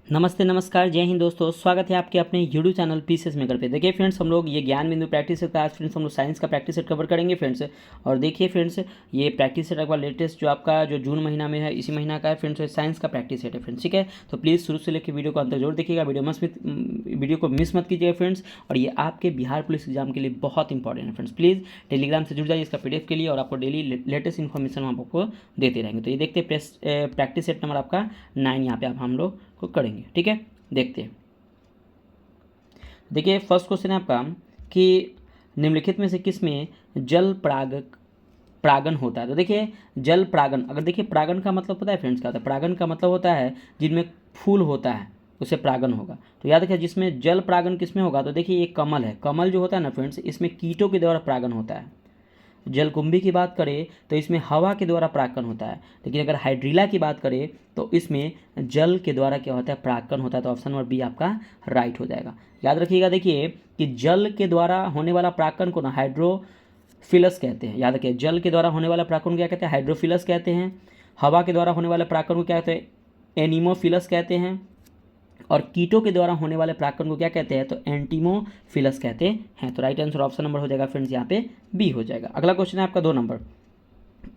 नमस्ते नमस्कार जय हिंद दोस्तों, स्वागत है आपके अपने यूट्यूब चैनल पीसीएस मेकर पे। देखिए फ्रेंड्स, हम लोग ये ज्ञान बिंदु प्रैक्टिस सेट का आज फ्रेंड्स हम लोग साइंस का प्रैक्टिस सेट कवर करेंगे फ्रेंड्स। और देखिए फ्रेंड्स, ये प्रैक्टिस सेट आपका लेटेस्ट जो आपका जो जून महीना में है, इसी महीना का है फ्रेंड्स, साइंस का प्रैक्टिस सेट है फ्रेंड्स। ठीक है, तो प्लीज़ शुरू से लेकर वीडियो को अंत जरूर देखिएगा, वीडियो को मिस मत कीजिएगा फ्रेंड्स। और ये आपके बिहार पुलिस एग्जाम के लिए बहुत इंपॉर्टेंट है फ्रेंड्स। प्लीज़ टेलीग्राम से जुड़ जाइए इसका पीडीएफ के लिए, और आपको डेली लेटेस्ट इन्फॉर्मेशन हम आपको देते रहेंगे। तो ये देखते हैं प्रैक्टिस सेट नंबर आपका 9 यहाँ पे आप हम लोग को करेंगे। ठीक है, देखते हैं। देखिए फर्स्ट क्वेश्चन है आपका कि निम्नलिखित में से किस में जल परागन होता है। तो देखिए जल परागन, अगर देखिए परागन का मतलब पता है फ्रेंड्स क्या होता है? परागन का मतलब होता है जिनमें फूल होता है उसे परागन होगा। तो याद रखिए जिसमें जल परागन किसमें होगा, तो देखिए ये कमल है। कमल जो होता है ना फ्रेंड्स, इसमें कीटों के द्वारा परागन होता है। जलकुंभी की बात करें तो इसमें हवा के द्वारा परागन होता है। लेकिन अगर हाइड्रीला की बात करें तो इसमें जल के द्वारा क्या होता है? परागन होता है। तो ऑप्शन नंबर बी आपका राइट हो जाएगा। याद रखिएगा, देखिए कि जल के द्वारा होने वाला परागन को ना हाइड्रोफिलस कहते हैं। याद रखिए, जल के द्वारा होने वाला परागन को क्या कहते हैं? हाइड्रोफिलस कहते हैं। हवा के द्वारा होने वाले परागन को क्या कहते हैं? एनीमोफिलस कहते हैं। और कीटों के द्वारा होने वाले परागन को क्या कहते हैं? तो एंटीमोफिलस कहते हैं। तो राइट आंसर ऑप्शन नंबर हो जाएगा फ्रेंड्स, यहाँ पे बी हो जाएगा। अगला क्वेश्चन है आपका 2 नंबर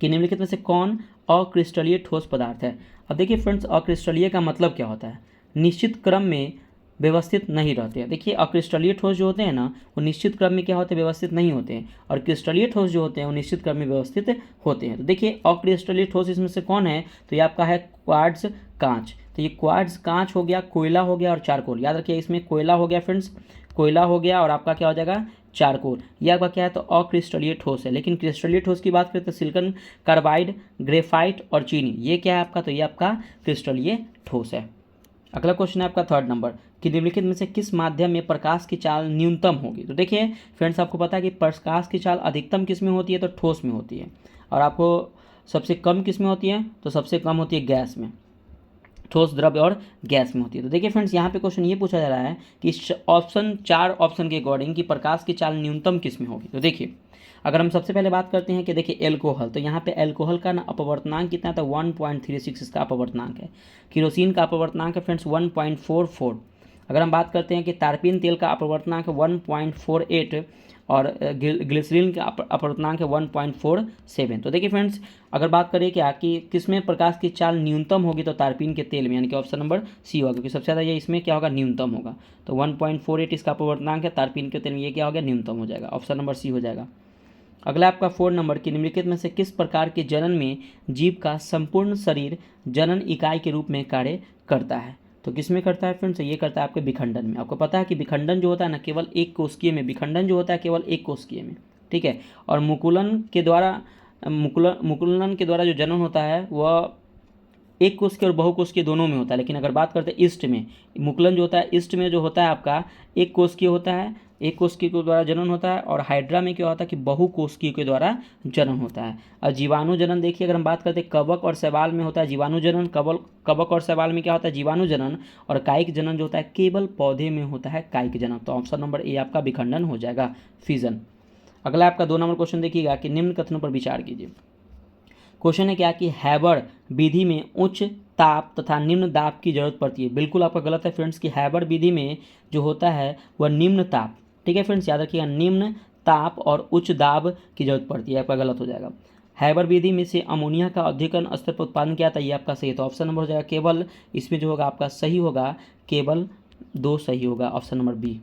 कि निम्नलिखित में से कौन अक्रिस्टलीय ठोस पदार्थ है। अब देखिए फ्रेंड्स, अक्रिस्टलीय का मतलब क्या होता है? निश्चित क्रम में व्यवस्थित नहीं रहते हैं। देखिए अक्रिस्टलीय ठोस जो होते हैं ना, वो निश्चित क्रम में क्या होते हैं? व्यवस्थित नहीं होते हैं। और क्रिस्टलीय ठोस जो होते हैं वो निश्चित क्रम में व्यवस्थित होते हैं। तो देखिए अक्रिस्टलीय ठोस इसमें से कौन है? तो ये आपका है क्वार्ट्ज कांच। तो ये क्वार्ट्ज कांच हो गया, कोयला हो गया और चारकोल। याद रखिए इसमें कोयला हो गया फ्रेंड्स, कोयला हो गया और आपका क्या हो जाएगा? चारकोल। ये आपका क्या है? तो अक्रिस्टलीय ठोस है। लेकिन क्रिस्टलीय ठोस की बात करें तो सिलिकॉन कार्बाइड, ग्रेफाइट और चीनी, ये क्या है आपका? तो ये आपका क्रिस्टलीय ठोस है। अगला क्वेश्चन है आपका 3rd नंबर कि निम्नलिखित में से किस माध्यम में प्रकाश की चाल न्यूनतम होगी। तो देखिए फ्रेंड्स, आपको पता है कि प्रकाश की चाल अधिकतम किस में होती है? तो ठोस में होती है। और आपको सबसे कम किस में होती है? तो सबसे कम होती है गैस में। ठोस, द्रव्य और गैस में होती है। तो देखिए फ्रेंड्स, यहाँ पे क्वेश्चन ये पूछा जा रहा है कि ऑप्शन 4 ऑप्शन के अकॉर्डिंग कि प्रकाश की चाल न्यूनतम किस में होगी। तो देखिए अगर हम सबसे पहले बात करते हैं कि देखिए एल्कोहल, तो यहाँ पे एल्कोहल का ना अपवर्तनांक कितना है? तो 1.36 इसका अपवर्तनांक है। केरोसिन का अपवर्तनांक है फ्रेंड्स 1.44। अगर हम बात करते हैं कि तारपीन तेल का अपवर्तनांक है 1.48 और ग्लिसरीन का अपवर्तनांक है 1.47। तो देखिए फ्रेंड्स, अगर बात करें कि किस में प्रकाश की चाल न्यूनतम होगी, तो तारपीन के तेल में, यानी कि ऑप्शन नंबर सी होगा, क्योंकि सबसे ज़्यादा ये इसमें क्या होगा? न्यूनतम होगा। तो 1.48 इसका अपवर्तनांक है तारपीन के तेल में, ये क्या हो गया? न्यूनतम हो जाएगा। ऑप्शन नंबर सी हो जाएगा। अगला आपका 4 नंबर की निम्नलिखित में से किस प्रकार के जनन में जीव का संपूर्ण शरीर जनन इकाई के रूप में कार्य करता है। तो किस में करता है फ्रेंड्स? ये करता है आपके विखंडन में। आपको पता है कि विखंडन जो होता है ना, केवल एक कोशिकीय में, विखंडन जो होता है केवल एक कोशिकीय में। ठीक है, और मुकुलन के द्वारा जो जनन होता है वह एक कोशिकीय और बहुकोशिकीय दोनों में होता है। लेकिन अगर बात करते हैं ईस्ट में, मुकुलन जो होता है ईस्ट में जो होता है आपका एक कोशिकीय होता है, एक कोशिकीय के द्वारा जनन होता है। और हाइड्रा में क्या होता है कि बहुकोशिकीय के द्वारा जनन होता है। और जीवाणु जनन देखिए, अगर हम बात करते हैं कवक और शैवाल में होता है जीवाणु जनन। कवक और शैवाल में क्या होता है? जीवाणु जनन। और कायिक जनन जो होता है केवल पौधे में होता है कायिक जनन। तो ऑप्शन नंबर ए आपका विखंडन हो जाएगा, फिजन। अगला आपका 2 नंबर क्वेश्चन देखिएगा कि निम्न कथनों पर विचार कीजिए। क्वेश्चन है क्या कि हैबर विधि में उच्च ताप तथा निम्न दाब की जरूरत पड़ती है। बिल्कुल आपका गलत है फ्रेंड्स, कि हैबर विधि में जो होता है वह निम्न ताप, ठीक है फ्रेंड्स, याद रखिएगा, निम्न ताप और उच्च दाब की जरूरत पड़ती है। आपका गलत हो जाएगा। हैबर विधि में से अमोनिया का अधिकतम स्तर पर उत्पादन किया था, ये आपका सही है। तो ऑप्शन नंबर हो जाएगा केवल, इसमें जो होगा आपका सही होगा केवल 2 सही होगा, ऑप्शन नंबर बी।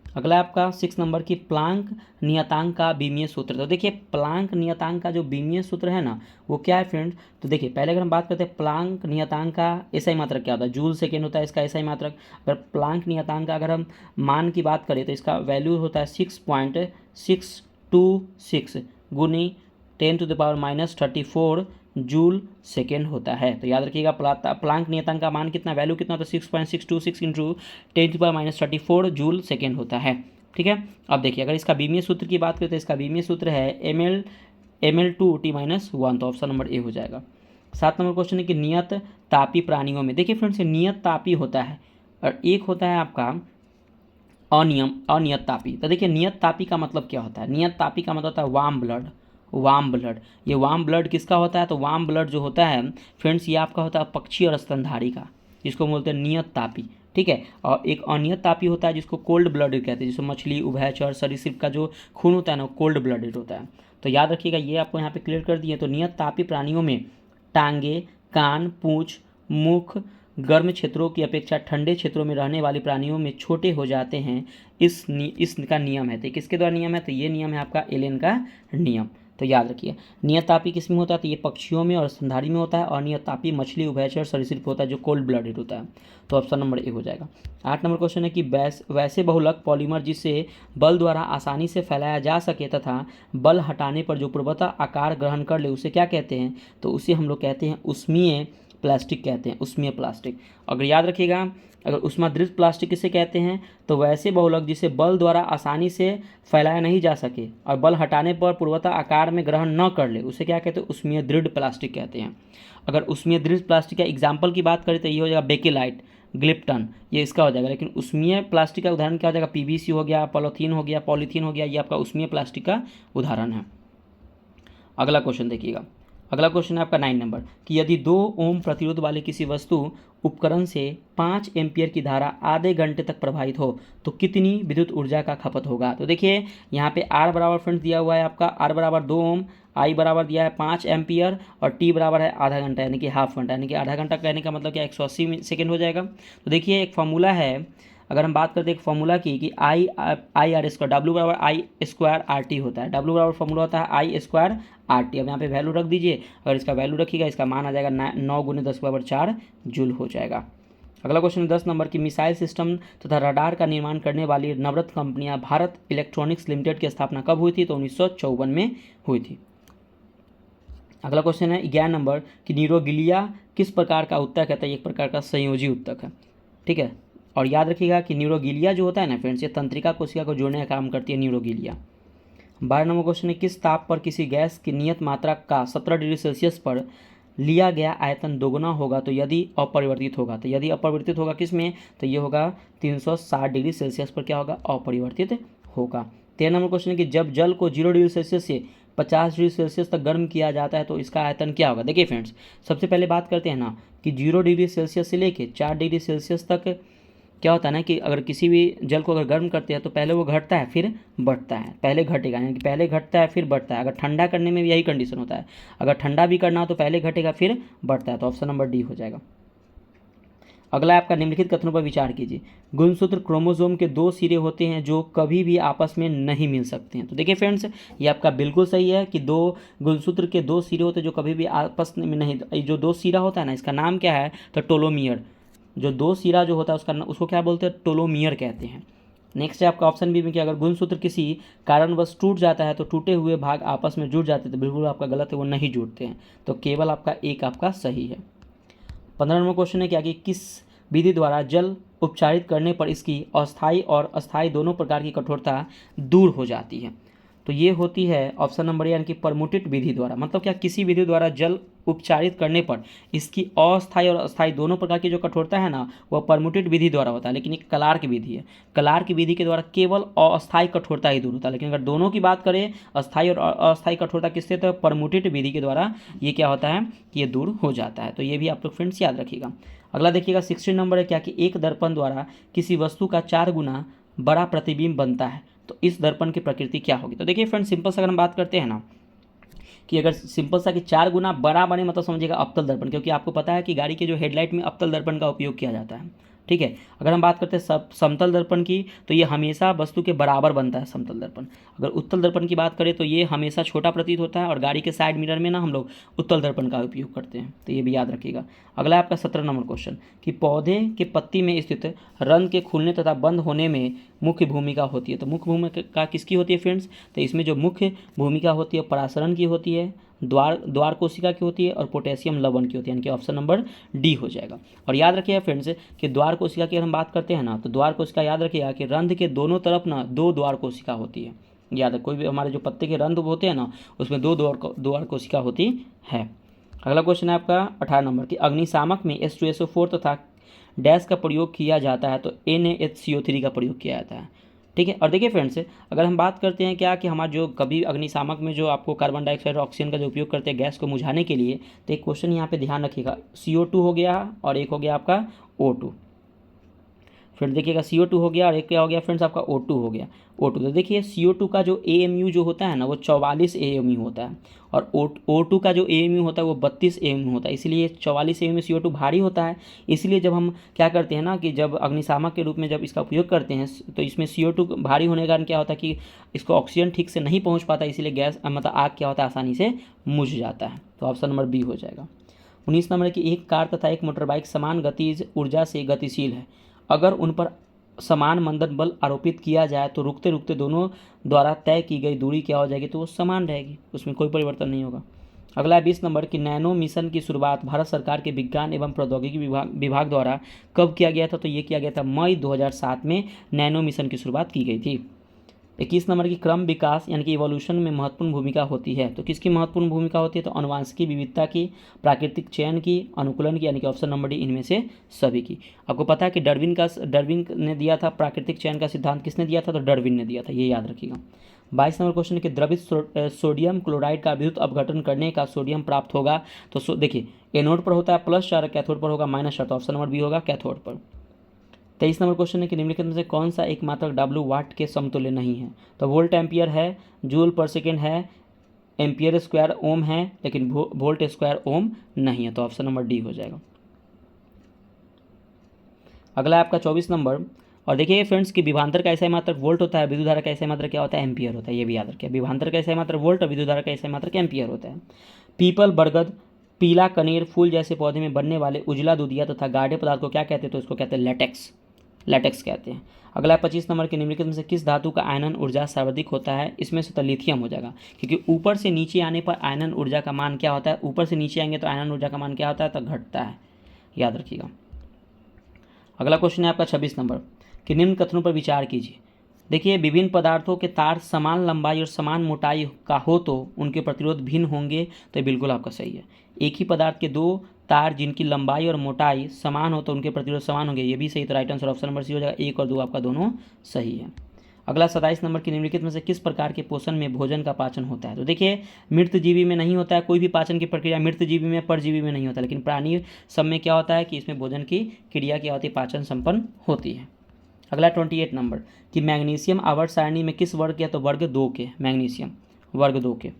अगला आपका 6 नंबर की प्लांक नियतांक का बीमीय सूत्र। तो देखिए प्लांक नियतांक का जो बीमीय सूत्र है ना, वो क्या है फ्रेंड? तो देखिए पहले अगर हम बात करते हैं प्लांक नियतांक का एसआई मात्रक क्या होता है? जूल सेकेंड होता है इसका एसआई मात्रक। अगर प्लांक नियतांक का अगर हम मान की बात करें तो इसका वैल्यू होता है 6.626 गुनी 10⁻⁻34 जूल सेकेंड होता है। तो याद रखिएगा प्लांक नियतांक का मान कितना, वैल्यू कितना होता है? 6.626 इंटू 10⁻⁻34 जूल सेकेंड होता है। ठीक है, अब देखिए अगर इसका बीमीय सूत्र की बात करें तो इसका बीमीय सूत्र है ml/T-1। तो ऑप्शन नंबर ए हो जाएगा। 7 नंबर क्वेश्चन है कि नियत तापी प्राणियों में, देखिए फ्रेंड्स नियत तापी होता है और एक होता है आपका अनियत तापी। तो देखिए नियत तापी का मतलब क्या होता है? नियत तापी का मतलब होता है वार्म ब्लड। वार्म ब्लड, ये वार्म ब्लड किसका होता है? तो वार्म ब्लड जो होता है फ्रेंड्स, ये आपका होता है पक्षी और स्तनधारी का। जिसको बोलते हैं नियत तापी, ठीक है। और एक अनियत तापी होता है जिसको कोल्ड ब्लडेड कहते हैं, जिसमें मछली, उभयचर, सरीसृप का जो खून होता है ना, कोल्ड ब्लडेड होता है। तो याद रखिएगा, ये आपको यहाँ पे क्लियर कर दिए। तो नियत तापी प्राणियों में टांगे, कान, पूंछ, मुख गर्म क्षेत्रों की अपेक्षा ठंडे क्षेत्रों में रहने वाले प्राणियों में छोटे हो जाते हैं। इसका नियम है। तो किसके द्वारा नियम है? तो ये नियम है आपका एलेन का नियम। तो याद रखिए, नियत तापी किस में होता है? तो ये पक्षियों में और स्तनधारी में होता है। और नियत तापी मछली, उभयचर, सरीसृप होता है जो कोल्ड ब्लडेड होता है। तो ऑप्शन नंबर ए हो जाएगा। 8 नंबर क्वेश्चन है कि वैसे बहुलक पॉलीमर जिसे बल द्वारा आसानी से फैलाया जा सके तथा बल हटाने पर जो पूर्वतः आकार ग्रहण कर ले, उसे क्या कहते हैं? तो उसे हम लोग कहते हैं उष्मीय प्लास्टिक कहते हैं, उष्मीय प्लास्टिक। अगर याद रखिएगा, अगर उष्माद्रित प्लास्टिक किसे कहते हैं? तो वैसे बहुलक जिसे बल द्वारा आसानी से फैलाया नहीं जा सके और बल हटाने पर पूर्वतः आकार में ग्रहण न कर ले, उसे क्या कहते हैं? उष्मीय दृढ़ प्लास्टिक कहते हैं। अगर उष्मीय दृढ़ प्लास्टिक का एग्जाम्पल की बात करें तो ये हो जाएगा बेकेलाइट, ग्लिप्टन, ये इसका हो जाएगा। लेकिन उष्मीय प्लास्टिक का उदाहरण क्या हो जाएगा? पीवीसी हो गया, पॉलीथीन हो गया, पॉलीथीन हो गया, ये आपका उष्मीय प्लास्टिक का उदाहरण है। अगला क्वेश्चन देखिएगा। अगला क्वेश्चन है आपका 9 नंबर कि यदि 2 ओम प्रतिरोध वाले किसी वस्तु उपकरण से 5 एम्पियर की धारा आधे घंटे तक प्रवाहित हो तो कितनी विद्युत ऊर्जा का खपत होगा? तो देखिए यहाँ पे आर बराबर फ्रेंड्स दिया हुआ है आपका, आर बराबर 2 ओम, आई बराबर दिया है 5 एम्पियर और टी बराबर है आधा घंटा, यानी कि हाफ घंटा, यानी कि आधा घंटा कहने का मतलब क्या 180 सेकेंड हो जाएगा। तो देखिए एक फॉर्मूला है, अगर हम बात करते हैं एक फॉर्मूला की कि आई आर स्क्वायर, डब्ल्यू बराबर आई स्क्वायर आर टी होता है। डब्ल्यू बराबर फॉर्मूला होता है आई स्क्वायर आर टी। अब यहाँ पे वैल्यू रख दीजिए, अगर इसका वैल्यू रखिएगा इसका मान आ जाएगा 9 × 10⁻4 जूल हो जाएगा। अगला क्वेश्चन 10 नंबर की मिसाइल सिस्टम तथा रडार का निर्माण करने वाली नवरत्न कंपनियां भारत इलेक्ट्रॉनिक्स लिमिटेड की स्थापना कब हुई थी? तो 1954 में हुई थी। अगला क्वेश्चन है 11 नंबर कि न्यूरोगिलिया किस प्रकार का उत्तक है? तो एक प्रकार का संयोजी उत्तक है, ठीक है। और याद रखिएगा कि न्यूरोगिलिया जो होता है ना फ्रेंड्स, ये तंत्रिका कोशिका को जोड़ने का काम करती है न्यूरोगिलिया। 12 नंबर क्वेश्चन है किस ताप पर किसी गैस की नियत मात्रा का 17 डिग्री सेल्सियस पर लिया गया आयतन दोगुना होगा तो यदि अपरिवर्तित होगा? तो यदि अपरिवर्तित होगा किस में? तो ये होगा 360 डिग्री सेल्सियस पर क्या होगा? अपरिवर्तित होगा। 13 नंबर क्वेश्चन है कि जब जल को 0 डिग्री सेल्सियस से 50 डिग्री सेल्सियस तक गर्म किया जाता है तो इसका आयतन क्या होगा? देखिए फ्रेंड्स, सबसे पहले बात करते हैं ना कि 0 डिग्री सेल्सियस से लेके 4 डिग्री सेल्सियस तक क्या होता है ना कि अगर किसी भी जल को अगर गर्म करते हैं तो पहले वो घटता है फिर बढ़ता है, पहले घटेगा, यानी कि पहले घटता है फिर बढ़ता है। अगर ठंडा करने में भी यही कंडीशन होता है, अगर ठंडा भी करना हो तो पहले घटेगा फिर बढ़ता है। तो ऑप्शन नंबर डी हो जाएगा। अगला आपका निम्नलिखित कथनों पर विचार कीजिए। गुणसूत्र क्रोमोसोम के 2 सिरे होते हैं जो कभी भी आपस में नहीं मिल सकते हैं। तो देखिए फ्रेंड्स, ये आपका बिल्कुल सही है कि 2 गुणसूत्र के 2 सिरे होते हैं जो कभी भी आपस में नहीं। जो 2 सिरा होता है ना, इसका नाम क्या है? तो टोलोमियर। जो 2 सिरा जो होता है उसको क्या बोलते हैं? टोलोमियर कहते हैं। नेक्स्ट है आपका ऑप्शन बी में कि अगर गुणसूत्र किसी कारणवश टूट जाता है तो टूटे हुए भाग आपस में जुड़ जाते हैं। तो बिल्कुल आपका गलत है, वो नहीं जुड़ते हैं। तो केवल आपका एक आपका सही है। 15 नंबर क्वेश्चन है क्या कि किस विधि द्वारा जल उपचारित करने पर इसकी अस्थायी और अस्थायी दोनों प्रकार की कठोरता दूर हो जाती है? तो ये होती है ऑप्शन नंबर यानी कि परमुटित विधि द्वारा। मतलब क्या, किसी विधि द्वारा जल उपचारित करने पर इसकी अस्थायी और अस्थायी दोनों प्रकार की जो कठोरता है ना, वह परमुटित विधि द्वारा होता है। लेकिन एक कलार की विधि है, कलार की विधि के द्वारा केवल अस्थायी कठोरता ही दूर होता है। लेकिन अगर दोनों की बात करें, अस्थायी और अस्थायी कठोरता किससे? तो परमुटित विधि के द्वारा ये क्या होता है कि ये दूर हो जाता है। तो ये भी आप लोग फ्रेंड्स याद रखिएगा। अगला देखिएगा 16 नंबर है क्या कि एक दर्पण द्वारा किसी वस्तु का 4 गुना बड़ा प्रतिबिंब बनता है तो इस दर्पण की प्रकृति क्या होगी? तो देखिए फ्रेंड्स, सिंपल सा अगर हम बात करते हैं ना कि अगर सिंपल सा कि 4 गुना बड़ा बने, मतलब समझिएगा अवतल दर्पण, क्योंकि आपको पता है कि गाड़ी के जो हेडलाइट में अवतल दर्पण का उपयोग किया जाता है, ठीक है। अगर हम बात करते हैं समतल दर्पण की तो ये हमेशा वस्तु के बराबर बनता है समतल दर्पण। अगर उत्तल दर्पण की बात करें तो ये हमेशा छोटा प्रतीत होता है और गाड़ी के साइड मिरर में ना हम लोग उत्तल दर्पण का उपयोग करते हैं। तो ये भी याद रखिएगा। अगला है आपका 17 नंबर क्वेश्चन कि पौधे के पत्ती में स्थित रंध्र के खुलने तथा बंद होने में मुख्य भूमिका होती है। तो मुख्य भूमिका किसकी होती है फ्रेंड्स? तो इसमें जो मुख्य भूमिका होती है परासरण की होती है, द्वार कोशिका की होती है और पोटेशियम लवण की होती है, यानी कि ऑप्शन नंबर डी हो जाएगा। और याद रखिएगा फ्रेंड्स कि द्वार कोशिका की अगर हम बात करते हैं ना, तो द्वार कोशिका याद रखिएगा कि रंध्र के दोनों तरफ ना 2 द्वार कोशिका होती है। याद है, कोई भी हमारे जो पत्ते के रंध्र होते हैं ना, उसमें 2 द्वार कोशिका होती है। अगला क्वेश्चन है आपका 18 नंबर की अग्निशामक में H2SO4 तथा डैश का प्रयोग किया जाता है तो NaHCO3 का प्रयोग किया जाता है, ठीक है। और देखिए फ्रेंड्स, अगर हम बात करते हैं क्या कि हमारा जो कभी अग्निशामक में जो आपको कार्बन डाइऑक्साइड और ऑक्सीजन का जो उपयोग करते हैं गैस को बुझाने के लिए, तो एक क्वेश्चन यहाँ पे ध्यान रखिएगा, CO2 हो गया और एक हो गया आपका O2। फिर देखिएगा CO2 हो गया और एक क्या हो गया फ्रेंड्स आपका O2 हो गया। O2 तो देखिए CO2 का जो AMU जो होता है ना वो 44 AMU होता है, और O2 का जो AMU होता है वो 32 AMU होता है, इसलिए 44 AMU CO2 भारी होता है। इसलिए जब हम क्या करते हैं ना कि जब अग्निशामक के रूप में जब इसका उपयोग करते हैं तो इसमें CO2 भारी होने के कारण क्या होता है कि इसको ऑक्सीजन ठीक से नहीं पहुँच पाता, इसीलिए गैस मतलब आग क्या होता है आसानी से बुझ जाता है। तो ऑप्शन नंबर बी हो जाएगा। 19 नंबर की एक कार तथा एक मोटरबाइक समान गतिज ऊर्जा से गतिशील है, अगर उन पर समान मंदन बल आरोपित किया जाए तो रुकते रुकते दोनों द्वारा तय की गई दूरी क्या हो जाएगी, तो वो समान रहेगी, उसमें कोई परिवर्तन नहीं होगा। अगला है 20 नंबर की नैनो मिशन की शुरुआत भारत सरकार के विज्ञान एवं प्रौद्योगिकी विभाग द्वारा कब किया गया था, तो ये किया गया था मई 2007 में नैनो मिशन की शुरुआत की गई थी। 21 नंबर की क्रम विकास यानी कि इवोल्यूशन में महत्वपूर्ण भूमिका होती है, तो किसकी महत्वपूर्ण भूमिका होती है, तो अनुवांशिकी विविधता की, प्राकृतिक चयन की, अनुकूलन की, यानी कि ऑप्शन नंबर डी इनमें से सभी की। आपको पता है कि डार्विन ने दिया था प्राकृतिक चयन का सिद्धांत, किसने दिया था, तो डार्विन ने दिया था, ये याद रखिएगा। 22 नंबर क्वेश्चन है कि द्रवित सोडियम क्लोराइड का विद्युत अपघटन करने का सोडियम प्राप्त होगा, तो देखिए एनोड पर होता है प्लस चार्ज, कैथोड पर होगा माइनस चार्ज, तो ऑप्शन नंबर बी होगा कैथोड पर। 23 नंबर क्वेश्चन है कि निम्नलिखित में से कौन सा एक मात्रक W वाट के समतुल्य नहीं है, तो वोल्ट एम्पियर है, जूल पर सेकेंड है, एम्पियर स्क्वायर ओम है, लेकिन वोल्ट स्क्वायर ओम नहीं है, तो ऑप्शन नंबर डी हो जाएगा। अगला है आपका 24 नंबर, और देखिए फ्रेंड्स कि विभवांतर का ऐसा मात्रक वोल्ट होता है, विद्युत धारा का ऐसा मात्रक क्या होता है, एम्पियर होता है, ये भी याद रखिए। विभवांतर का ऐसा मात्रक वोल्ट और विद्युत धारा का ऐसा मात्रक एम्पियर होता है। पीपल, बरगद, पीला कनेर फूल जैसे पौधे में बनने वाले उजला दूधिया तथा गाढ़े पदार्थ को क्या कहते हैं, तो इसको कहते हैं लैटेक्स कहते हैं। अगला 25 नंबर के निम्नलिखित में से किस धातु का आयनन ऊर्जा सर्वाधिक होता है, इसमें से तो लिथियम हो जाएगा, क्योंकि ऊपर से नीचे आने पर आयनन ऊर्जा का मान क्या होता है, ऊपर से नीचे आएंगे तो आयनन ऊर्जा का मान क्या होता है, तो घटता है, याद रखिएगा। अगला क्वेश्चन है आपका 26 नंबर कि निम्न कथनों पर विचार कीजिए। देखिए विभिन्न पदार्थों के तार समान लंबाई और समान मोटाई का हो तो उनके प्रतिरोध भिन्न होंगे, तो बिल्कुल आपका सही है। एक ही पदार्थ के दो तार जिनकी लंबाई और मोटाई समान हो तो उनके प्रतिरोध समान होंगे, ये भी सही, तो right answer option number C हो जाएगा। 1 और 2 आपका दोनों सही है। अगला 27 नंबर की निम्नलिखित में से किस प्रकार के पोषण में भोजन का पाचन होता है, तो देखिए मृतजीवी में नहीं होता है कोई भी पाचन की प्रक्रिया, मृतजीवी में परजीवी में नहीं होता, लेकिन प्राणी सब में क्या होता है कि इसमें भोजन की क्रिया क्या होती है, पाचन संपन्न होती है। अगला 28 नंबर कि मैग्नीशियम आवर्त सारणी में किस वर्ग के, तो वर्ग 2 के, मैग्नीशियम वर्ग 2 के।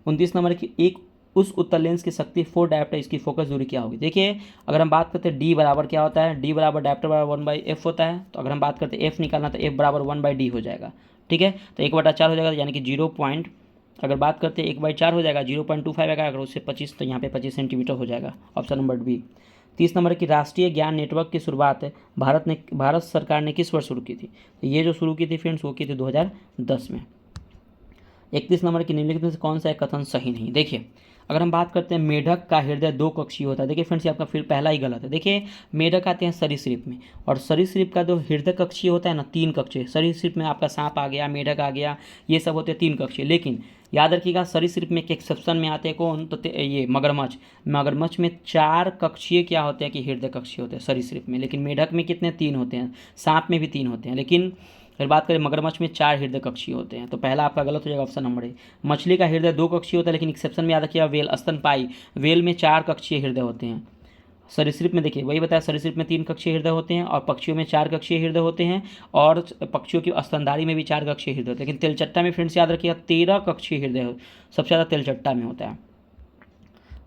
29 नंबर की एक उस उत्तल लेंस की शक्ति 4 डायोप्टर, इसकी फोकस दूरी क्या होगी। देखिए अगर हम बात करते हैं डी बराबर क्या होता है, डी बराबर डायोप्टर बराबर 1/f होता है, तो अगर हम बात करते हैं f निकालना तो f बराबर 1/d हो जाएगा, ठीक है। तो 1/4 हो जाएगा, यानी कि 0 पॉइंट, अगर बात करते हैं 1/4 हो जाएगा 0.25 आएगा, अगर उससे 25 तो यहाँ पे 25 सेंटीमीटर हो जाएगा, ऑप्शन नंबर बी। 30 नंबर की राष्ट्रीय ज्ञान नेटवर्क की शुरुआत भारत सरकार ने किस वर्ष शुरू की थी, तो ये जो शुरू की थी फ्रेंड्स वो की थी 2010 में। 31 नंबर की निम्नलिखित में से कौन सा एक कथन सही नहीं। देखिए अगर हम बात करते हैं मेढक का हृदय 2 कक्षीय होता है, देखिए फ्रेंड्स ये आपका फिर पहला ही गलत है। देखिए मेढक आते हैं सरीसृप में, और सरीसृप का जो हृदय कक्षीय होता है ना 3 कक्षीय, सरीसृप में आपका सांप आ गया, मेढक आ गया, ये सब होते हैं 3 कक्षीय। लेकिन याद रखिएगा सरीसृप में एक एक्सेप्शन में आते हैं कौन, तो ये मगरमच्छ में 4 कक्षीय क्या होते हैं कि हृदय कक्षीय होते हैं सरीसृप में, लेकिन मेढक में कितने 3 होते हैं, सांप में भी 3 होते हैं, लेकिन फिर बात करें मगरमच्छ में 4 हृदय कक्षीय होते हैं, तो पहला आपका गलत हो जाएगा, ऑप्शन नंबर ए। मछली का हृदय 2 कक्षीय होता है, लेकिन एक्सेप्शन में याद रखिएगा वेल, स्तनपाई वेल में 4 कक्षीय हृदय होते हैं। सरीसृप में देखिए वही बताया, सरीसृप में 3 कक्षीय हृदय होते हैं, और पक्षियों में 4 कक्षीय हृदय होते हैं, और पक्षियों की स्तनधारी में भी 4 कक्षीय हृदय होते हैं, लेकिन तेलचट्टा में फ्रेंड्स याद रखिएगा 13 कक्षीय हृदय सबसे ज़्यादा तेलचट्टा में होता है।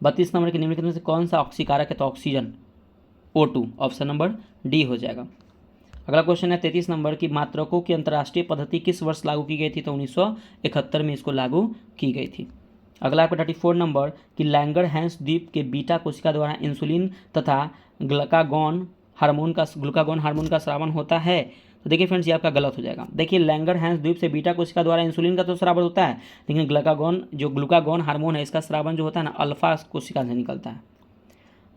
32 नंबर के निम्नलिखित में से कौन सा ऑक्सीकारक है, तो oxygen O2, option number D हो जाएगा। अगला क्वेश्चन है 33 नंबर की मात्रकों की अंतर्राष्ट्रीय पद्धति किस वर्ष लागू की गई थी, तो 1971 में इसको लागू की गई थी। अगला आपका 34 नंबर कि लैंगरहैंस द्वीप के बीटा कोशिका द्वारा इंसुलिन तथा ग्लूकागॉन हार्मोन का स्रावन होता है, तो देखिए फ्रेंड्स ये आपका गलत हो जाएगा। देखिए लैंगरहैंस द्वीप से बीटा कोशिका द्वारा इंसुलिन का तो स्रावन होता है, लेकिन ग्लूकागॉन हार्मोन है इसका स्रावन जो होता है ना अल्फा कोशिका से निकलता है।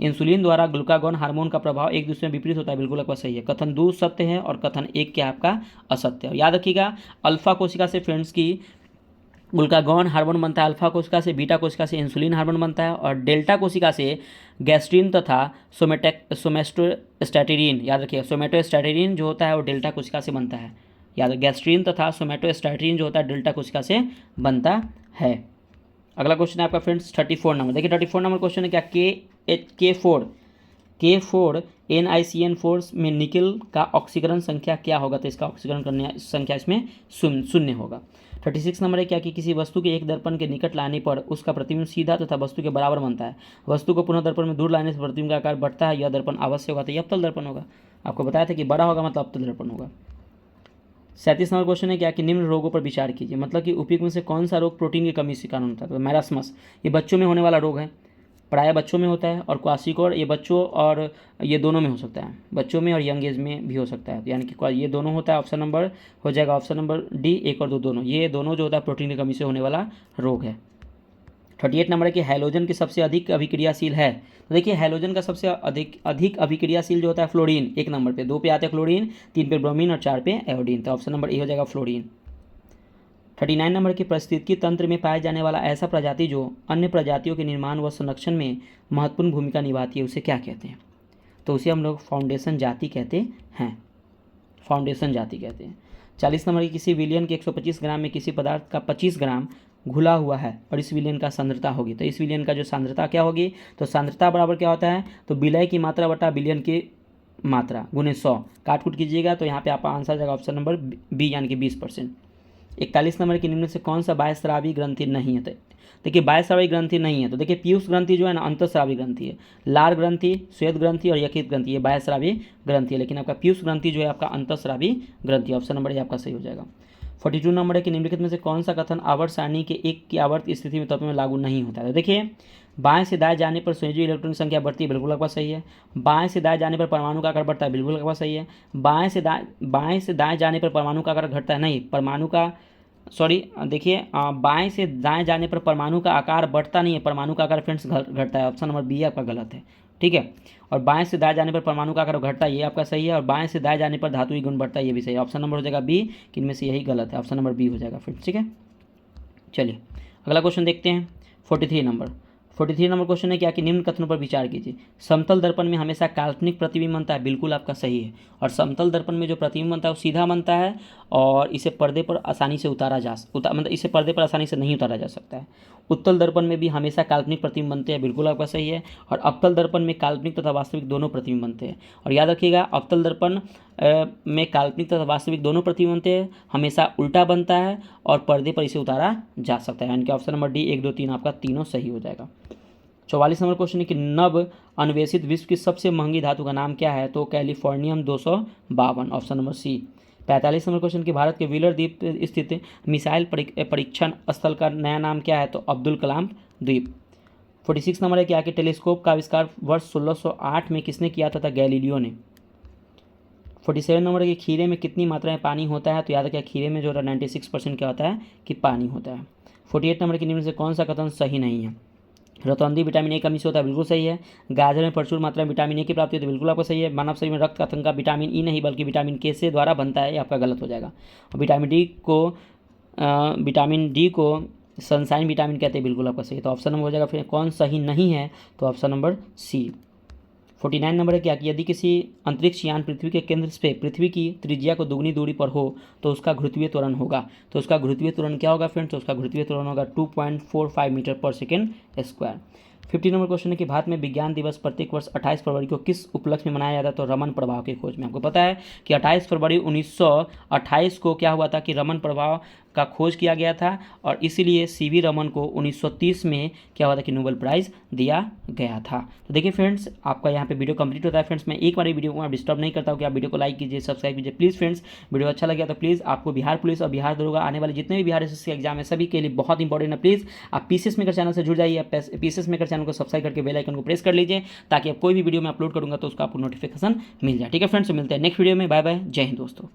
इंसुलिन द्वारा ग्लूकागॉन हार्मोन का प्रभाव एक दूसरे में विपरीत होता है, बिल्कुल आपका सही है। कथन 2 सत्य है और कथन 1 क्या आपका असत्य है। याद रखिएगा अल्फा कोशिका से फ्रेंड्स की ग्लूकागॉन हार्मोन बनता है, अल्फा कोशिका से, बीटा कोशिका से इंसुलिन हार्मोन बनता है, और डेल्टा कोशिका से गैस्ट्रिन तथा सोमेटोस्टैटिन, याद रखिएगा सोमेटोस्टैटिन जो होता है वो डेल्टा कोशिका से बनता है, याद गैस्ट्रीन तथा सोमेटोस्टैटिन जो होता है डेल्टा कोशिका से बनता है। अगला क्वेश्चन है आपका फ्रेंड्स 34 नंबर। देखिए 34 नंबर क्वेश्चन है क्या, K4 NiCN4 में निकल का ऑक्सीकरण संख्या क्या होगा, तो इसका ऑक्सीकरण करने संख्या इसमें शून्य होगा। 36 नंबर है क्या कि किसी वस्तु के एक दर्पण के निकट लाने पर उसका प्रतिबिंब सीधा तथा वस्तु के बराबर बनता है, वस्तु को पुनः दर्पण में दूर लाने से प्रतिबिंब का आकार बढ़ता है, यह दर्पण आवश्यक होगा, तो यह अवतल दर्पण होगा। आपको बताया था कि बड़ा होगा मतलब अवतल दर्पण होगा। 37 नंबर क्वेश्चन है क्या कि निम्न रोगों पर विचार कीजिए, मतलब कि उपयुक्त में से कौन सा रोग प्रोटीन की कमी के कारण होता है, तो मैरास्मस ये बच्चों में होने वाला रोग है, प्रायः बच्चों में होता है, और क्वासिकोर ये बच्चों और ये दोनों में हो सकता है, बच्चों में और यंग एज में भी हो सकता है, यानी कि ये दोनों होता है। ऑप्शन नंबर हो जाएगा ऑप्शन नंबर डी, 1 और 2 दोनों, ये दोनों जो होता है प्रोटीन की कमी से होने वाला रोग है। 38 नंबर है कि हैलोजन की सबसे अधिक अभिक्रियाशील है, तो देखिए हैलोजन का सबसे अधिक अभिक्रियाशील जो होता है फ्लोरीन, 1 नंबर पे, 2 पे आते हैं क्लोरीन, 3 पे ब्रोमीन और 4 पे आयोडीन, तो ऑप्शन नंबर ए हो जाएगा फ्लोरीन। 39 नंबर की पारिस्थितिकी तंत्र में पाए जाने वाला ऐसा प्रजाति जो अन्य प्रजातियों के निर्माण व संरक्षण में महत्वपूर्ण भूमिका निभाती है, उसे क्या कहते हैं, तो उसे हम लोग फाउंडेशन जाति कहते हैं, फाउंडेशन जाति कहते हैं। 40 नंबर की किसी विलियन के 125 ग्राम में किसी पदार्थ का 25 ग्राम घुला हुआ है और इस विलियन का सांद्रता होगी, तो इस विलियन का जो सांद्रता क्या होगी, तो सांद्रता बराबर क्या होता है, तो विलय की मात्रा बटा विलियन की मात्रा गुने 100, काट कूट कीजिएगा तो यहाँ पे आपका आंसर जाएगा ऑप्शन नंबर बी यानी कि 20%। 41 नंबर की निम्न से कौन सा बाह्यस्रावी ग्रंथि नहीं है, देखिए बाह्यस्रावी ग्रंथि नहीं है, तो देखिए पीयूष ग्रंथि जो है ना अंतःस्रावी ग्रंथि है, लार ग्रंथि, श्वेत ग्रंथि और यकृत ग्रंथि ये बाह्यस्रावी ग्रंथि है, लेकिन आपका पीयूष ग्रंथि जो है आपका अंतःस्रावी ग्रंथि, ऑप्शन नंबर ये आपका सही हो जाएगा। 42 नंबर है कि निम्नलिखित में से कौन सा कथन आवर्त सारणी के एक की आवर्त स्थिति में तत्व में लागू नहीं होता है, तो देखिए बाएं से दाएं जाने पर संयोजी इलेक्ट्रॉन की संख्या बढ़ती है, बिल्कुल आपका सही है। बाएं से दाएं जाने पर परमाणु का आकार बढ़ता है, बिल्कुल आपका सही है। बाएं से दाएं जाने पर परमाणु का आकार घटता है, नहीं, परमाणु का देखिए बाएं से दाएं जाने पर परमाणु का आकार बढ़ता नहीं है, परमाणु का आकार फ्रेंड्स घटता है, ऑप्शन नंबर बी आपका गलत है, ठीक है। और बाएं से दाएं जाने पर परमाणु का आकार घटता है, ये आपका सही है, और बाएं से दाएं जाने पर धातु गुण बढ़ता है, ये भी सही है, ऑप्शन नंबर हो जाएगा बी, कि इनमें से यही गलत है, ऑप्शन नंबर बी हो जाएगा फ्रेंड्स, ठीक है। चलिए अगला क्वेश्चन देखते हैं 43 नंबर क्वेश्चन है क्या कि निम्न कथनों पर विचार कीजिए। समतल दर्पण में हमेशा काल्पनिक प्रतिबिंब बनता है, बिल्कुल आपका सही है, और समतल दर्पण में जो प्रतिबिंब बनता है वो सीधा बनता है और इसे पर्दे पर आसानी से मतलब इसे पर्दे पर आसानी से नहीं उतारा जा सकता है। उत्तल दर्पण में भी हमेशा काल्पनिक प्रतिबिंब बनते हैं, बिल्कुल आपका सही है, और अवतल दर्पण में काल्पनिक तथा वास्तविक दोनों प्रतिबिंब बनते हैं। और याद रखिएगा अवतल दर्पण में काल्पनिक तथा वास्तविक दोनों प्रतिबिंब बनते हैं, हमेशा उल्टा बनता है और पर्दे पर इसे उतारा जा सकता है, यानी कि ऑप्शन नंबर डी 1 2 3 आपका तीनों सही हो जाएगा। 44 नंबर क्वेश्चन है कि नव अन्वेषित विश्व की सबसे महंगी धातु का नाम क्या है, तो californium 252, option number C. 45 number question कि भारत के व्हीलर द्वीप स्थित मिसाइल परीक्षण स्थल का नया नाम क्या है, तो अब्दुल कलाम द्वीप। 46 नंबर है कि आगे टेलीस्कोप का आविष्कार वर्ष 1608 में किसने किया था, गैलीलियो ने। 47 नंबर है कि खीरे में कितनी मात्रा में पानी होता है, तो याद रखिए खीरे में जो 96% क्या होता है कि पानी होता है। 48 नंबर के निम्न से कौन सा कथन सही नहीं है, रतौंधी विटामिन ए कमी से होता है, बिल्कुल सही है। गाजर में प्रचुर मात्रा में विटामिन ए की प्राप्ति होती है, बिल्कुल आपका सही है। मानव शरीर में रक्त का तंका विटामिन ई नहीं बल्कि विटामिन के से द्वारा बनता है, ये आपका गलत हो जाएगा। और विटामिन डी को सनसाइन विटामिन कहते हैं, बिल्कुल आपका सही, तो ऑप्शन नंबर हो जाएगा। फिर कौन सही नहीं है, तो ऑप्शन नंबर सी। 49 नंबर है क्या कि यदि किसी अंतरिक्ष यान पृथ्वी के केंद्र से पृथ्वी की त्रिज्या को दुगनी दूरी पर हो तो उसका घुृतीय त्वरण होगा, तो उसका घुृतीय त्वरण क्या होगा फ्रेंड्स, तो उसका घुृतीय त्वरण होगा 2.45 मीटर पर सेकेंड स्क्वायर। 50 नंबर क्वेश्चन है कि भारत में विज्ञान दिवस प्रत्येक वर्ष 28 फरवरी को किस उपलक्ष्य में मनाया जाता है, तो रमन प्रभाव की खोज में। आपको पता है कि 28 फरवरी 1928 को क्या हुआ था कि रमन प्रभाव का खोज किया गया था, और इसीलिए सीवी रमन को 1930 में क्या हुआ था कि नोबेल प्राइज़ दिया गया था। तो देखिए फ्रेंड्स आपका यहाँ पे वीडियो कंप्लीट होता है। फ्रेंड्स मैं एक बार वीडियो को डिस्टर्ब नहीं करता हूँ कि आप वीडियो को लाइक कीजिए, सब्सक्राइब कीजिए प्लीज़। फ्रेंड्स वीडियो अच्छा लगा तो प्लीज़ आपको बिहार पुलिस और बिहार दरोगा आने वाले जितने भी बिहार एसएससी एग्जाम है सभी के लिए बहुत इंपॉर्टेंट है। प्लीज़ आप पीसीएस मेकर चैनल से जुड़ जाइए, पीसीएस मेकर चैनल को सब्सक्राइब करके बेल आइकन को प्रेस कर लीजिए ताकि आप कोई भी वीडियो में अपलोड करूँगा तो उसका आपको नोटिफिकेशन मिल जाए। ठीक है फ्रेंड्स, मिलते हैं नेक्स्ट वीडियो में। बाय बाय, जय हिंद दोस्तों।